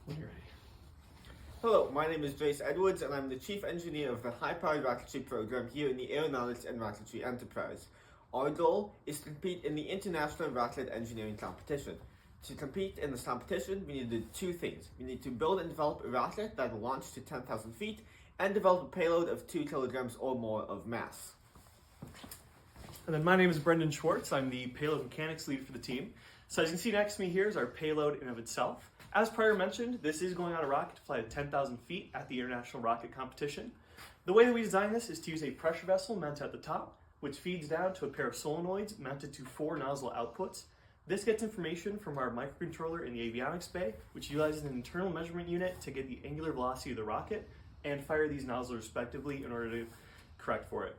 When you're ready. Hello, my name is Jase Edwards and I'm the Chief Engineer of the High-Powered Rocketry program here in the Aeronautics and Rocketry Enterprise. Our goal is to compete in the International Rocket Engineering Competition. To compete in this competition, we need to do two things. We need to build and develop a rocket that will launch to 10,000 feet and develop a payload of 2 kilograms or more of mass. And then my name is Brendan Schwartz. I'm the payload mechanics lead for the team. So as you can see next to me here is our payload in of itself. As prior mentioned, this is going on a rocket to fly to 10,000 feet at the International Rocket Competition. The way that we designed this is to use a pressure vessel mounted at the top, which feeds down to a pair of solenoids mounted to 4 nozzle outputs. This gets information from our microcontroller in the avionics bay, which utilizes an internal measurement unit to get the angular velocity of the rocket and fire these nozzles respectively in order to correct for it.